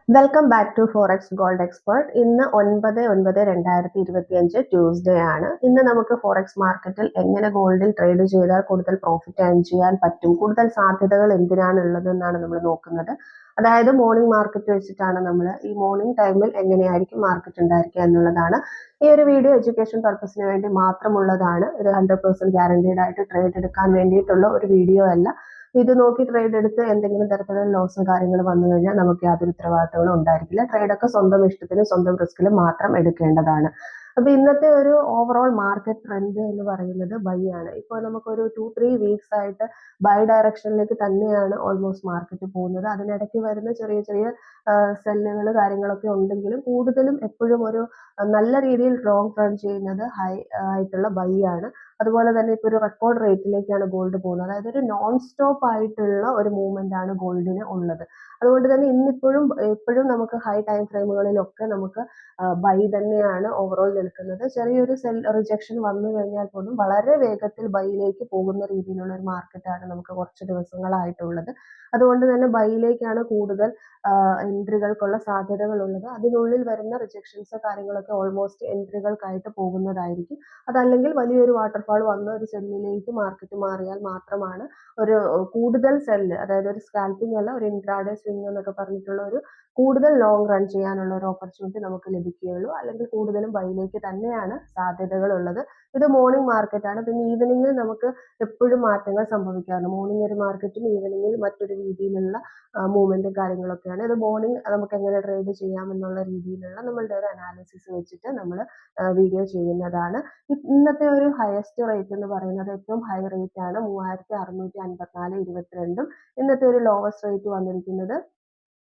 Welcome back to forex gold expert. ഇന്ന് 9/9/2025 Tuesday ആണ്. ഇന്ന് നമുക്ക് ഫോറക്സ് മാർക്കറ്റിൽ എങ്ങനെ ഗോൾഡിൽ ട്രേഡ് ചെയ്താൽ കൂടുതൽ പ്രോഫിറ്റ് ഏൺ ചെയ്യാൻ പറ്റും, കൂടുതൽ സാധ്യതകൾ എന്തിനാണ് ഉള്ളതെന്നാണ് നമ്മൾ നോക്കുന്നത്. അതായത് മോർണിംഗ് മാർക്കറ്റ് വെച്ചിട്ടാണ് നമ്മൾ ഈ മോർണിംഗ് ടൈമിൽ എങ്ങനെയായിരിക്കും മാർക്കറ്റ് ഉണ്ടായിരിക്കുക എന്നുള്ളതാണ്. ഈ ഒരു വീഡിയോ എഡ്യൂക്കേഷൻ പർപ്പസിന് വേണ്ടി മാത്രമുള്ളതാണ്. ഒരു 100% ഗ്യാരണ്ടീഡ് ആയിട്ട് ട്രേഡ് എടുക്കാൻ വേണ്ടിയിട്ടുള്ള ഒരു വീഡിയോ അല്ല. ഇത് നോക്കി ട്രേഡ് എടുത്ത് എന്തെങ്കിലും തരത്തിലുള്ള ലോസോ കാര്യങ്ങൾ വന്നു കഴിഞ്ഞാൽ നമുക്ക് യാതൊരു ഉത്തരവാദിത്തങ്ങളും ഉണ്ടായിരിക്കില്ല. ട്രേഡൊക്കെ സ്വന്തം ഇഷ്ടത്തിനും സ്വന്തം റിസ്കിലും മാത്രം എടുക്കേണ്ടതാണ്. അപ്പൊ ഇന്നത്തെ ഒരു ഓവറോൾ മാർക്കറ്റ് ട്രെൻഡ് എന്ന് പറയുന്നത് ബൈ ആണ്. ഇപ്പോൾ നമുക്കൊരു 2-3 വീക്സ് ആയിട്ട് ബൈ ഡയറക്ഷനിലേക്ക് തന്നെയാണ് ഓൾമോസ്റ്റ് മാർക്കറ്റ് പോകുന്നത്. അതിനിടയ്ക്ക് വരുന്ന ചെറിയ ചെറിയ സെല്ലുകൾ കാര്യങ്ങളൊക്കെ ഉണ്ടെങ്കിലും കൂടുതലും എപ്പോഴും ഒരു നല്ല രീതിയിൽ ലോങ് റൺ ചെയ്യുന്നത് ഹൈ ആയിട്ടുള്ള ബൈ ആണ്. അതുപോലെ തന്നെ ഇപ്പോൾ ഒരു റെക്കോർഡ് റേറ്റിലേക്കാണ് ഗോൾഡ് പോകുന്നത്. അതായത് ഒരു നോൺ സ്റ്റോപ്പ് ആയിട്ടുള്ള ഒരു മൂവ്മെന്റ് ആണ് ഗോൾഡിന് ഉള്ളത്. അതുകൊണ്ട് തന്നെ ഇന്നിപ്പോഴും എപ്പോഴും നമുക്ക് ഹൈ ടൈം ഫ്രെയിമുകളിലൊക്കെ നമുക്ക് ബൈ തന്നെയാണ് ഓവറോൾ നിൽക്കുന്നത്. ചെറിയൊരു സെൽ റിജക്ഷൻ വന്നു കഴിഞ്ഞാൽ പോലും വളരെ വേഗത്തിൽ ബൈയിലേക്ക് പോകുന്ന രീതിയിലുള്ള ഒരു മാർക്കറ്റാണ് നമുക്ക് കുറച്ച് ദിവസങ്ങളായിട്ടുള്ളത്. അതുകൊണ്ട് തന്നെ ബൈയിലേക്കാണ് കൂടുതൽ എൻട്രികൾക്കുള്ള സാധ്യതകൾ ഉള്ളത്. അതിനുള്ളിൽ വരുന്ന റിജക്ഷൻസ് കാര്യങ്ങളൊക്കെ ഓൾമോസ്റ്റ് എൻട്രികൾക്കായിട്ട് പോകുന്നതായിരിക്കും. അതല്ലെങ്കിൽ വലിയൊരു വാട്ടർഫാൾ വന്ന് ഒരു സെല്ലിലേക്ക് മാർക്കറ്റ് മാറിയാൽ മാത്രമാണ് ഒരു കൂടുതൽ സെല്ല്, അതായത് ഒരു സ്കാൽപ്പിംഗ് അല്ല, ഒരു ഇൻട്രാഡേ സ്വിംഗ് എന്നൊക്കെ പറഞ്ഞിട്ടുള്ള ഒരു കൂടുതൽ ലോങ് റൺ ചെയ്യാനുള്ള ഒരു ഓപ്പർച്യൂണിറ്റി നമുക്ക് ലഭിക്കുകയുള്ളൂ. അല്ലെങ്കിൽ കൂടുതലും ബൈയിലേക്ക് തന്നെയാണ് സാധ്യതകൾ ഉള്ളത്. ഇത് മോർണിംഗ് മാർക്കറ്റ് ആണ്. പിന്നെ ഈവനിങ്ങിൽ നമുക്ക് എപ്പോഴും മാറ്റങ്ങൾ സംഭവിക്കാറുണ്ട്. മോർണിംഗ് ഒരു മാർക്കറ്റും ഈവനിങ്ങിൽ മറ്റൊരു രീതിയിലുള്ള മൂവ്മെന്റും കാര്യങ്ങളൊക്കെയാണ്. ഇത് മോർണിംഗ് നമുക്ക് എങ്ങനെ ട്രേഡ് ചെയ്യാം എന്നുള്ള രീതിയിലുള്ള നമ്മളുടെ ഒരു അനാലിസിസ് വെച്ചിട്ട് നമ്മൾ വീഡിയോ ചെയ്യുന്നതാണ്. ഇന്നത്തെ ഒരു ഹയസ്റ്റ് റേറ്റ് എന്ന് പറയുന്നത് ഏറ്റവും ഹൈ റേറ്റ് ആണ് 3654.22. ഇന്നത്തെ ഒരു ലോവസ്റ്റ് റേറ്റ് വന്നിരിക്കുന്നത്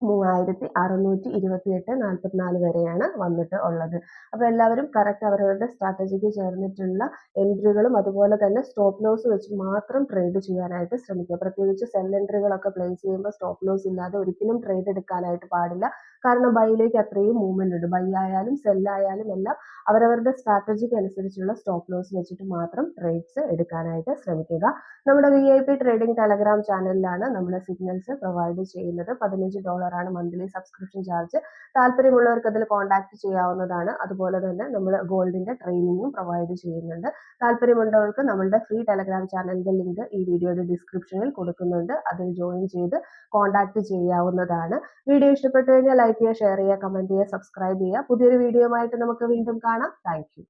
3628.44 വരെയാണ് വന്നിട്ട് ഉള്ളത്. അപ്പൊ എല്ലാവരും കറക്റ്റ് അവരവരുടെ സ്ട്രാറ്റജിക്ക് ചേർന്നിട്ടുള്ള എൻട്രികളും അതുപോലെ തന്നെ സ്റ്റോപ്പ് ലോസ് വെച്ച് മാത്രം ട്രേഡ് ചെയ്യാനായിട്ട് ശ്രമിക്കുക. പ്രത്യേകിച്ച് സെൽ എൻട്രികളൊക്കെ പ്ലേസ് ചെയ്യുമ്പോൾ സ്റ്റോപ്പ് ലോസ് ഇല്ലാതെ ഒരിക്കലും ട്രേഡ് എടുക്കാനായിട്ട് പാടില്ല. കാരണം ബൈയിലേക്ക് അത്രയും മൂവ്മെന്റ് ഉണ്ട്. ബൈ ആയാലും സെൽ ആയാലും എല്ലാം അവരവരുടെ സ്ട്രാറ്റജിക്ക് അനുസരിച്ചുള്ള സ്റ്റോപ്പ് ലോസ് വെച്ചിട്ട് മാത്രം ട്രേഡ്സ് എടുക്കാനായിട്ട് ശ്രമിക്കുക. നമ്മുടെ VIP ട്രേഡിംഗ് ടെലഗ്രാം ചാനലിലാണ് നമ്മൾ സിഗ്നൽസ് പ്രൊവൈഡ് ചെയ്യുന്നത്. $15 ആണ് മന്ത്ലി സബ്സ്ക്രിപ്ഷൻ ചാർജ്. താല്പര്യമുള്ളവർക്ക് അതിൽ കോൺടാക്ട് ചെയ്യാവുന്നതാണ്. അതുപോലെ തന്നെ നമ്മൾ ഗോൾഡിന്റെ ട്രെയിനിങ്ങും പ്രൊവൈഡ് ചെയ്യുന്നുണ്ട്. താല്പര്യമുള്ളവർക്ക് നമ്മളുടെ ഫ്രീ ടെലഗ്രാം ചാനലിന്റെ ലിങ്ക് ഈ വീഡിയോയുടെ ഡിസ്ക്രിപ്ഷനിൽ കൊടുക്കുന്നുണ്ട്. അതിൽ ജോയിൻ ചെയ്ത് കോൺടാക്ട് ചെയ്യാവുന്നതാണ്. വീഡിയോ ഇഷ്ടപ്പെട്ടു കഴിഞ്ഞാൽ ലൈക്ക് ചെയ്യുക, ഷെയർ ചെയ്യുക, കമന്റ് ചെയ്യുക, സബ്സ്ക്രൈബ് ചെയ്യുക. പുതിയൊരു വീഡിയോയുമായിട്ട് നമുക്ക് വീണ്ടും കാണാം. Thank you.